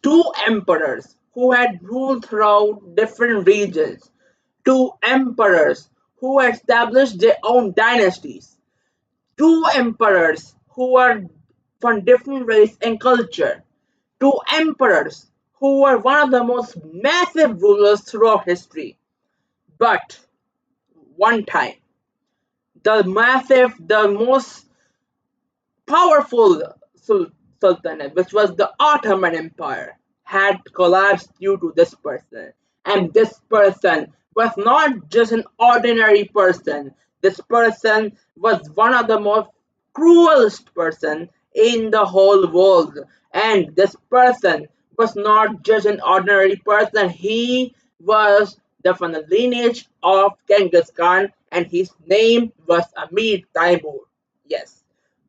two emperors who had ruled throughout different regions, two emperors who established their own dynasties, two emperors who were from different race and culture, two emperors who were one of the most massive rulers throughout history. But one time, the most powerful sultanate, which was the Ottoman Empire, had collapsed due to this person. And this person was not just an ordinary person. This person was one of the most cruelest person in the whole world. And this person was not just an ordinary person. He was from the lineage of Genghis Khan, and his name was Amir Taimur. Yes.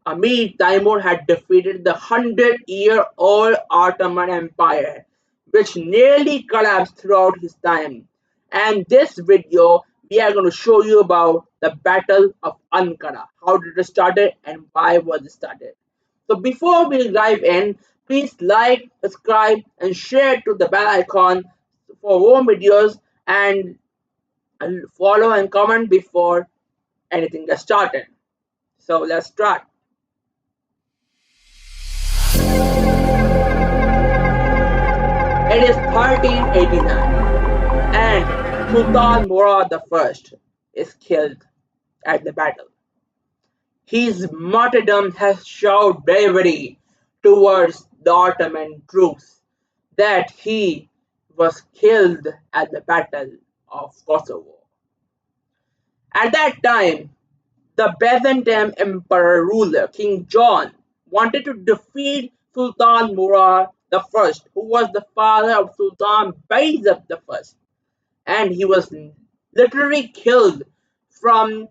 Amir Timur had defeated the 100-year-old Ottoman Empire, which nearly collapsed throughout his time. And this video, we are going to show you about the Battle of Ankara. How did it started and why was it started? So before we dive in, please like, subscribe, and share to the bell icon for more videos, and follow and comment before anything gets started. So let's start. It is 1389, and Sultan Murad I is killed at the battle. His martyrdom has showed bravery towards the Ottoman troops that he was killed at the Battle of Kosovo. At that time, the Byzantine Emperor ruler King John wanted to defeat Sultan Murad I, who was the father of Sultan Bayezid I, and he was literally killed from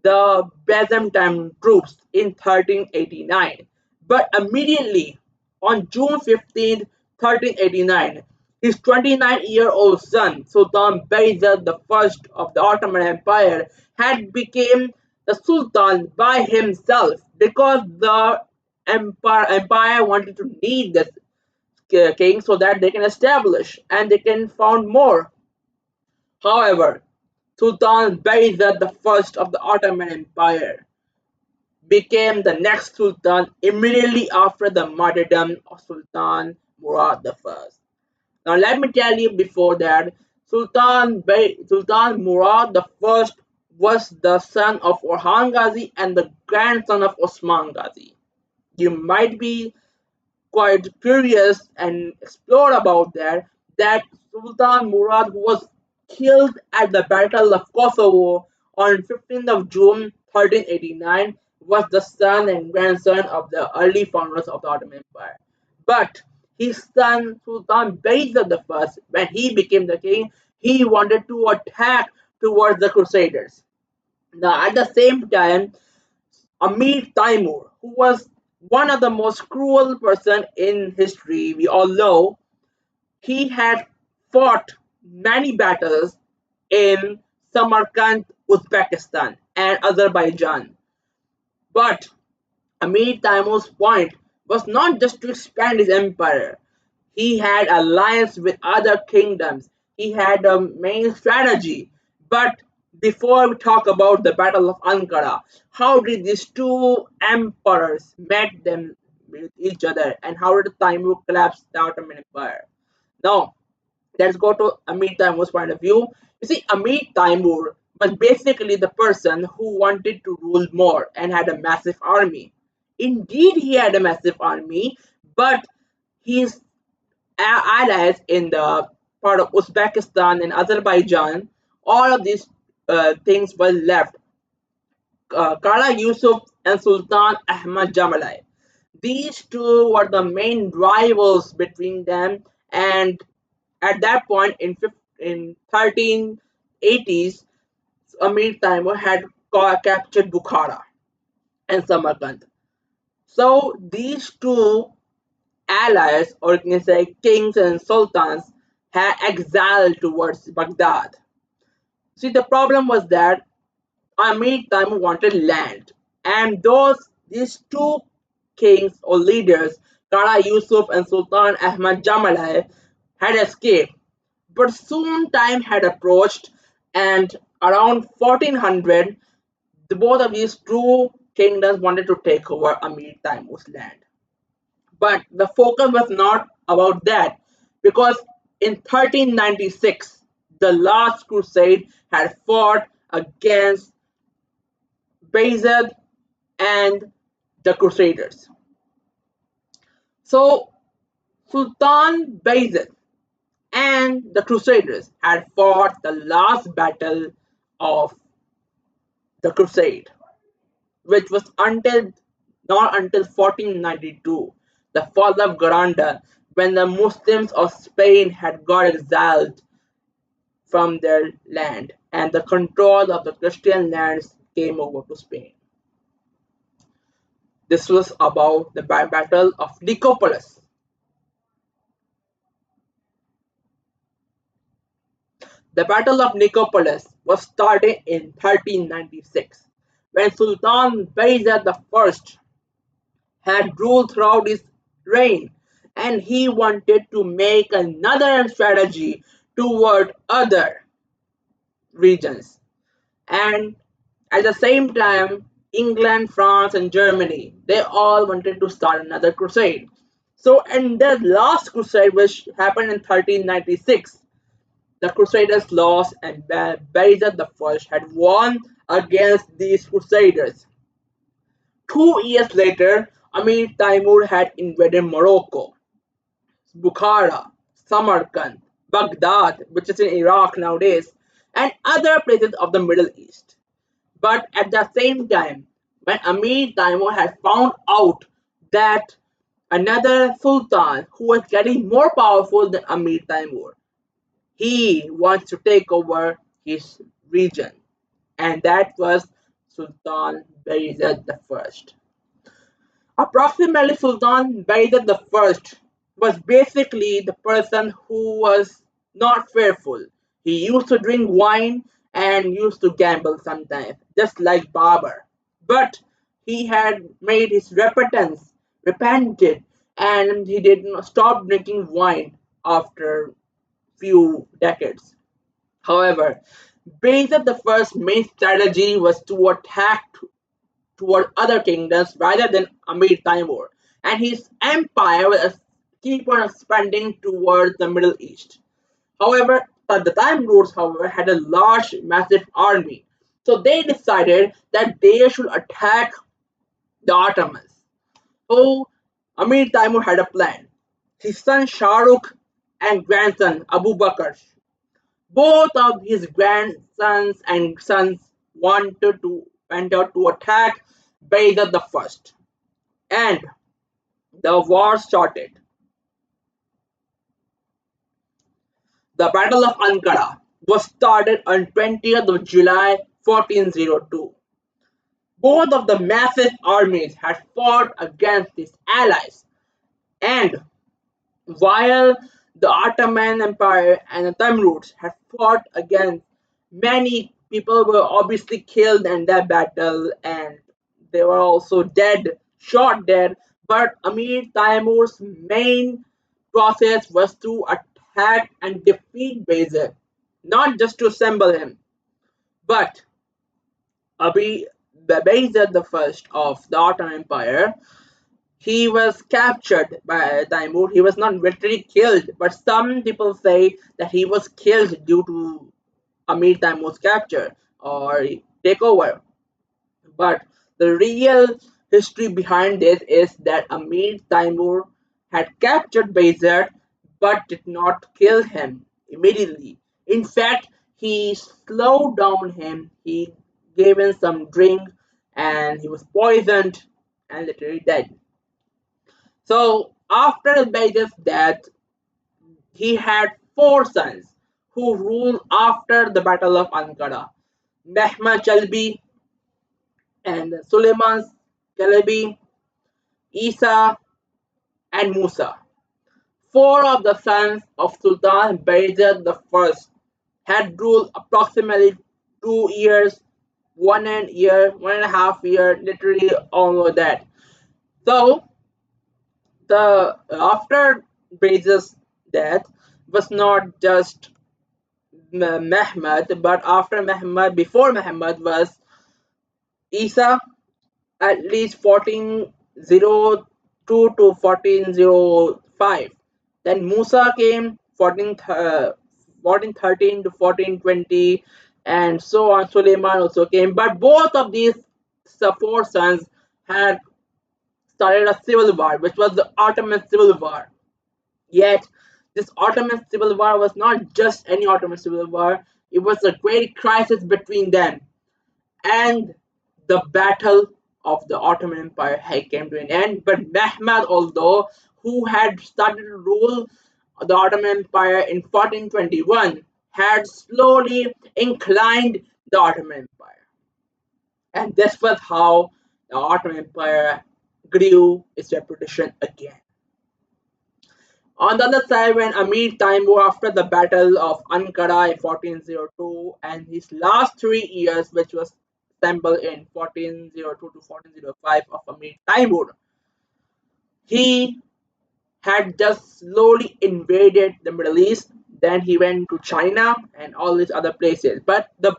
the Byzantine troops in 1389. But immediately on June 15th, 1389, his 29-year-old son, Sultan Bayezid I of the Ottoman Empire, had become the Sultan by himself because the empire wanted to need this king so that they can establish and they can found more. However, Sultan Bayezid I of the Ottoman Empire became the next sultan immediately after the martyrdom of Sultan Murad I. Now let me tell you before that, Sultan Murad I was the son of Orhan Ghazi and the grandson of Osman Ghazi. You might be quite curious and explore about that Sultan Murad was killed at the Battle of Kosovo on 15th of June 1389 was the son and grandson of the early founders of the Ottoman Empire. But his son Sultan Bayezid I, when he became the king, he wanted to attack towards the Crusaders. Now at the same time, Amir Taimur, who was one of the most cruel person in history, we all know, he had fought many battles in Samarkand, Uzbekistan, and Azerbaijan. But Amir Taimur's point was not just to expand his empire. He had alliance with other kingdoms. He had a main strategy. But before we talk about the Battle of Ankara, how did these two emperors met them with each other, and how did Timur collapse the Ottoman Empire? Now, let's go to Amir Taimur's point of view. You see, Amir Taimur was basically the person who wanted to rule more and had a massive army. Indeed, he had a massive army, but his allies in the part of Uzbekistan and Azerbaijan, all of these things were left. Kara Yusuf and Sultan Ahmad Jamalai. These two were the main rivals between them, and at that point in 1380s, Amir Timur had captured Bukhara and Samarkand. So these two allies, or you can say kings and sultans, had exiled towards Baghdad. See, the problem was that Amir Timur wanted land, and these two kings or leaders Kara Yusuf and Sultan Ahmad Jamalai had escaped, but soon time had approached, and around 1400, the both of these two kingdoms wanted to take over Amir Taimur's land. But the focus was not about that, because in 1396, the last crusade had fought against Bayezid and the Crusaders. So Sultan Bayezid and the Crusaders had fought the last battle of the Crusade, which was until not until 1492, the fall of Granada, when the Muslims of Spain had got exiled from their land and the control of the Christian lands came over to Spain. This was about the Battle of Nicopolis. The Battle of Nicopolis was started in 1396 when Sultan Bayezid I had ruled throughout his reign, and he wanted to make another strategy toward other regions. And at the same time, England, France, and Germany, they all wanted to start another crusade. So, in the last crusade, which happened in 1396, the Crusaders lost, and Bayezid I had won against these Crusaders. 2 years later, Amir Taimur had invaded Morocco, Bukhara, Samarkand, Baghdad, which is in Iraq nowadays, and other places of the Middle East. But at the same time, when Amir Taimur had found out that another sultan who was getting more powerful than Amir Taimur, he wants to take over his region, and that was Sultan Bayezid I. Approximately Sultan Bayezid I was basically the person who was not fearful. He used to drink wine and used to gamble sometimes, just like Babur. But he had made his repentance, repented, and he did not stop drinking wine after few decades. However, Bayezid I's main strategy was to attack toward other kingdoms rather than Amir Taimur, and his empire will keep on expanding towards the Middle East. However, at the time Rus, however, had a large, massive army, so they decided that they should attack the Ottomans. So Amir Taimur had a plan. His son Shahrukh and grandson Abu Bakr, both of his grandsons and sons went out to attack Bayezid I, and the war started. The Battle of Ankara was started on 20th of July 1402. Both of the massive armies had fought against his allies, and while the Ottoman Empire and the Timurids had fought against, many people were obviously killed in that battle, and they were also dead, shot dead. But Amir Taimur's main process was to attack and defeat Bayezid, not just to assemble him, but Abi Bayezid the First of the Ottoman Empire. He was captured by Taimur. He was not literally killed, but some people say that he was killed due to Amir Taimur's capture or takeover. But the real history behind this is that Amir Taimur had captured Bayezid but did not kill him immediately. In fact, he slowed down him. He gave him some drink and he was poisoned and literally dead. So after Bayezid's death, he had four sons who ruled after the Battle of Ankara: Mehmed Chalbi and Suleiman Celebi, Isa, and Musa. Four of the sons of Sultan Bayezid I had ruled approximately 2 years, 1 and a half year, literally all of that. So The after Brazil's death was not just Mehmed, but after Mehmed, before Mehmed was Isa, at least 1402 to 1405. Then Musa came 1413 to 1420, and so on. Suleiman also came, but both of these four sons had started a civil war, which was the Ottoman Civil War. Yet, this Ottoman Civil War was not just any Ottoman Civil War, it was a great crisis between them. And the battle of the Ottoman Empire had came to an end. But Mehmed, although who had started to rule the Ottoman Empire in 1421, had slowly inclined the Ottoman Empire. And this was how the Ottoman Empire grew its reputation again. On the other side, when Amir Timur, after the Battle of Ankara in 1402, and his last 3 years, which was assembled in 1402 to 1405 of Amir Timur, he had just slowly invaded the Middle East. Then he went to China and all these other places. But the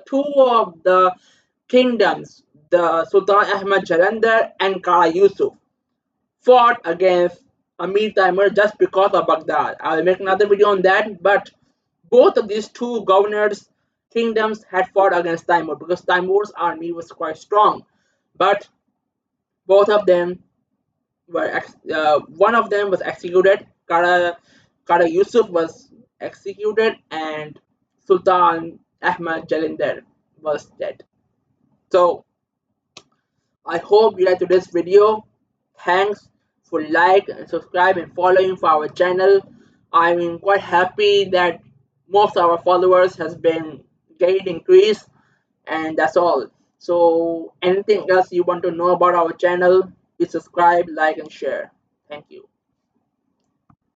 two of the kingdoms, the Sultan Ahmad Jalandhar and Kara Yusuf, fought against Amir Timur just because of Baghdad. I'll make another video on that, but both of these two governors' kingdoms had fought against Timur because Timur's army was quite strong. But both of them one of them was executed. Kara Yusuf was executed, and Sultan Ahmad Jalandhar was dead. So I hope you liked today's video. Thanks for like and subscribe and following for our channel. I'm quite happy that most of our followers has been getting increased, and that's all. So anything else you want to know about our channel, please subscribe, like and share. Thank you.